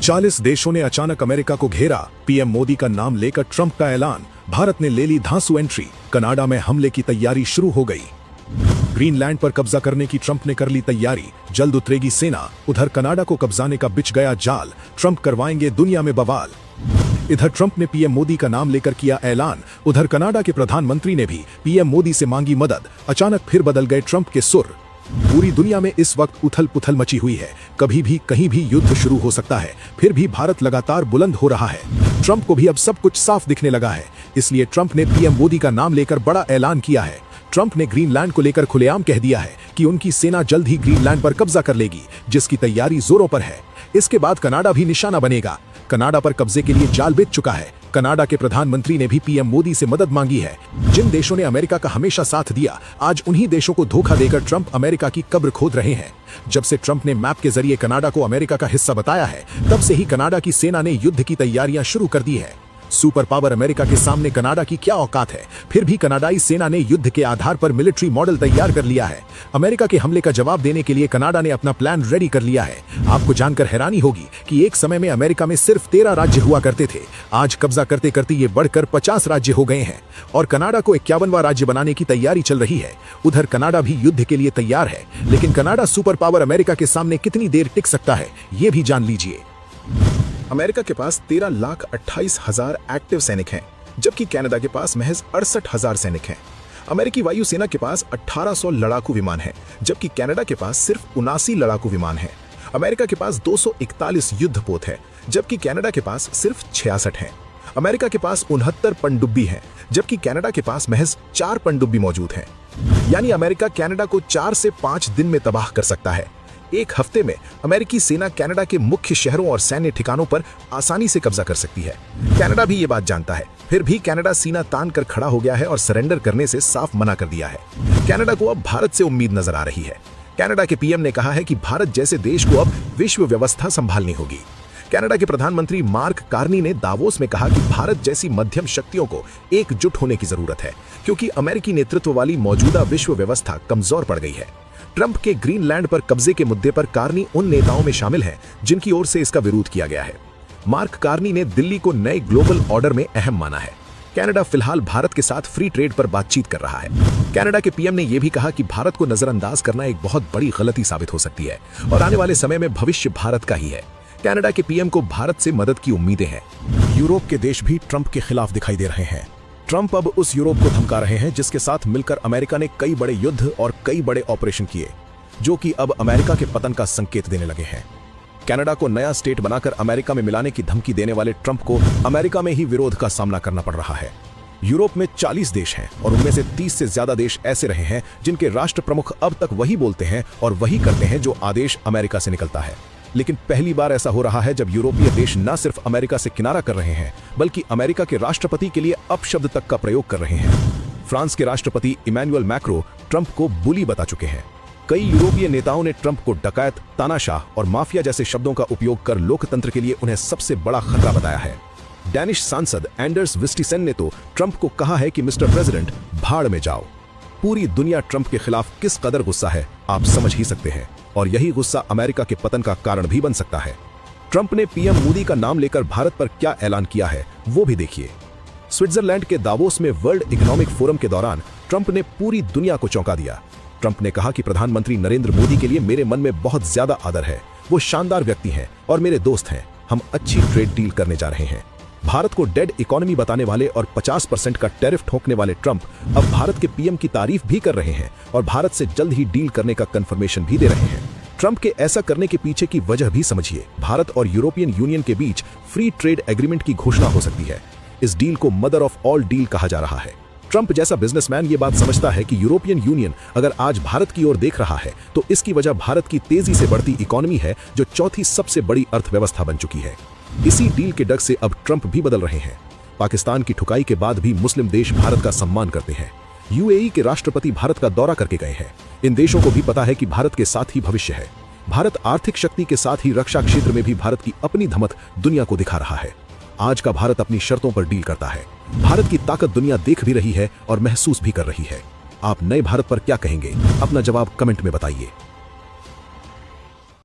40 देशों ने अचानक अमेरिका को घेरा। पीएम मोदी का नाम लेकर ट्रंप का ऐलान। भारत ने ले ली धांसू एंट्री। कनाडा में हमले की तैयारी शुरू हो गई। ग्रीनलैंड पर कब्जा करने की ट्रंप ने कर ली तैयारी। जल्द उतरेगी सेना। उधर कनाडा को कब्जाने का बिछ गया जाल। ट्रंप करवाएंगे दुनिया में बवाल। इधर ट्रंप ने पीएम मोदी का नाम लेकर किया ऐलान। उधर कनाडा के प्रधानमंत्री ने भी पीएम मोदी से मांगी मदद। अचानक फिर बदल गए ट्रंप के सुर। पूरी दुनिया में इस वक्त उथल पुथल मची हुई है। कभी भी कहीं भी युद्ध शुरू हो सकता है। फिर भी भारत लगातार बुलंद हो रहा है। ट्रंप को भी अब सब कुछ साफ दिखने लगा है। इसलिए ट्रंप ने पीएम मोदी का नाम लेकर बड़ा ऐलान किया है। ट्रंप ने ग्रीनलैंड को लेकर खुलेआम कह दिया है कि उनकी सेना जल्द ही ग्रीनलैंड पर कब्जा कर लेगी, जिसकी तैयारी जोरों पर है। इसके बाद कनाडा भी निशाना बनेगा। कनाडा पर कब्जे के लिए जाल बिछ चुका है। कनाडा के प्रधानमंत्री ने भी पीएम मोदी से मदद मांगी है। जिन देशों ने अमेरिका का हमेशा साथ दिया, आज उन्हीं देशों को धोखा देकर ट्रंप अमेरिका की कब्र खोद रहे हैं। जब से ट्रंप ने मैप के जरिए कनाडा को अमेरिका का हिस्सा बताया है, तब से ही कनाडा की सेना ने युद्ध की तैयारियां शुरू कर दी है। सुपर पावर अमेरिका के सामने कनाडा की क्या औकात है। फिर भी कनाडाई सेना ने युद्ध के आधार पर मिलिट्री मॉडल तैयार कर लिया है। अमेरिका के हमले का जवाब देने के लिए कनाडा ने अपना प्लान रेडी कर लिया है। आपको जानकर हैरानी होगी कि एक समय में अमेरिका में सिर्फ 13 राज्य हुआ करते थे। आज कब्जा करते करते ये बढ़कर 50 राज्य हो गए हैं और कनाडा को 51वां राज्य बनाने की तैयारी चल रही है। उधर कनाडा भी युद्ध के लिए तैयार है, लेकिन कनाडा सुपर पावर अमेरिका के सामने कितनी देर टिक सकता है, ये भी जान लीजिए। अमेरिका के पास 13,28,000 एक्टिव सैनिक हैं, जबकि कनाडा के पास महज 68,000 सैनिक हैं। अमेरिकी वायुसेना के पास 1800 लड़ाकू विमान हैं, जबकि कनाडा के पास सिर्फ 79 लड़ाकू विमान हैं। अमेरिका के पास 241 युद्धपोत है, जबकि कनाडा के पास सिर्फ 66 हैं। अमेरिका के पास 69 पनडुब्बी हैं, जबकि कनाडा के पास महज 4 पनडुब्बी मौजूद हैं। यानी अमेरिका कनाडा को 4 से 5 दिन में तबाह कर सकता है। एक हफ्ते में अमेरिकी सेना कनाडा के मुख्य शहरों और सैन्य ठिकानों पर आसानी से कब्जा कर सकती है। कनाडा भी ये बात जानता है, फिर भी कनाडा सीना तान कर खड़ा हो गया है और सरेंडर करने से साफ मना कर दिया है। कनाडा को अब भारत से उम्मीद नजर आ रही है। कनाडा के पीएम ने कहा है कि भारत जैसे देश को अब विश्व व्यवस्था संभालनी होगी। कनाडा के प्रधानमंत्री मार्क कार्नी ने दावोस में कहा कि भारत जैसी मध्यम शक्तियों को एकजुट होने की जरूरत है, क्योंकि अमेरिकी नेतृत्व वाली मौजूदा विश्व व्यवस्था कमजोर पड़ गई है। ट्रंप के ग्रीनलैंड पर कब्जे के मुद्दे पर कार्नी उन नेताओं में शामिल हैं जिनकी ओर से इसका विरोध किया गया है। मार्क कार्नी ने दिल्ली को नए ग्लोबल ऑर्डर में अहम माना है। कनाडा फिलहाल भारत के साथ फ्री ट्रेड पर बातचीत कर रहा है। कनाडा के पीएम ने यह भी कहा कि भारत को नजरअंदाज करना एक बहुत बड़ी गलती साबित हो सकती है और आने वाले समय में भविष्य भारत का ही है। कनाडा के पीएम को भारत से मदद की उम्मीदें हैं। यूरोप के देश भी ट्रंप के खिलाफ दिखाई दे रहे हैं। ट्रंप अब उस यूरोप को धमका रहे हैं जिसके साथ मिलकर अमेरिका ने कई बड़े युद्ध और कई बड़े ऑपरेशन किए, जो कि अब अमेरिका के पतन का संकेत देने लगे हैं। कनाडा को नया स्टेट बनाकर अमेरिका में मिलाने की धमकी देने वाले ट्रंप को अमेरिका में ही विरोध का सामना करना पड़ रहा है। यूरोप में 40 देश हैं और उनमें से 30 से ज्यादा देश ऐसे रहे हैं जिनके राष्ट्र प्रमुख अब तक वही बोलते हैं और वही करते हैं जो आदेश अमेरिका से निकलता है। लेकिन पहली बार ऐसा हो रहा है जब यूरोपीय देश न सिर्फ अमेरिका से किनारा कर रहे हैं, बल्कि अमेरिका के राष्ट्रपति के लिए अपशब्द तक का प्रयोग कर रहे हैं। फ्रांस के राष्ट्रपति इमैनुअल मैक्रो ट्रंप को बुली बता चुके हैं। कई यूरोपीय नेताओं ने ट्रंप को डकैत, तानाशाह और माफिया जैसे शब्दों का उपयोग कर लोकतंत्र के लिए उन्हें सबसे बड़ा खतरा बताया है। डैनिश सांसद एंडर्स विस्टीसेन ने तो ट्रंप को कहा है कि मिस्टर प्रेसिडेंट, भाड़ में जाओ। पूरी दुनिया ट्रंप के खिलाफ किस कदर गुस्सा है, आप समझ ही सकते हैं, और यही गुस्सा अमेरिका के पतन का कारण भी बन सकता है। ट्रंप ने पीएम मोदी का नाम लेकर भारत पर क्या ऐलान किया है, वो भी देखिए। स्विट्जरलैंड के दावोस में वर्ल्ड इकोनॉमिक फोरम के दौरान ट्रंप ने पूरी दुनिया को चौंका दिया। ट्रंप ने कहा कि प्रधानमंत्री नरेंद्र मोदी के लिए मेरे मन में बहुत ज्यादा आदर है। वो शानदार व्यक्ति हैं और मेरे दोस्त हैं। हम अच्छी ट्रेड डील करने जा रहे हैं। भारत को डेड इकोनॉमी बताने वाले और 50% का टैरिफ ठोकने वाले ट्रंप अब भारत के पीएम की तारीफ भी कर रहे हैं और भारत से जल्द ही डील करने का कंफर्मेशन भी दे रहे हैं। ट्रंप के ऐसा करने के पीछे की वजह भी समझिए। भारत और यूरोपियन यूनियन के बीच फ्री ट्रेड एग्रीमेंट की घोषणा हो सकती है। इस डील को मदर ऑफ ऑल डील कहा जा रहा है। ट्रंप जैसा बिजनेसमैन ये बात समझता है कि यूरोपियन यूनियन अगर आज भारत की ओर देख रहा है तो इसकी वजह भारत की तेजी से बढ़ती इकोनॉमी है, जो चौथी सबसे बड़ी अर्थव्यवस्था बन चुकी है। इसी डील के डर से अब ट्रंप भी बदल रहे हैं। पाकिस्तान की ठुकाई के बाद भी मुस्लिम देश भारत का सम्मान करते हैं। यूएई के राष्ट्रपति भारत का दौरा करके गए हैं। इन देशों को भी पता है कि भारत के साथ ही भविष्य है। भारत आर्थिक शक्ति के साथ ही रक्षा क्षेत्र में भी भारत की अपनी धमक दुनिया को दिखा रहा है। आज का भारत अपनी शर्तों पर डील करता है। भारत की ताकत दुनिया देख भी रही है और महसूस भी कर रही है। आप नए भारत पर क्या कहेंगे? अपना जवाब कमेंट में बताइए।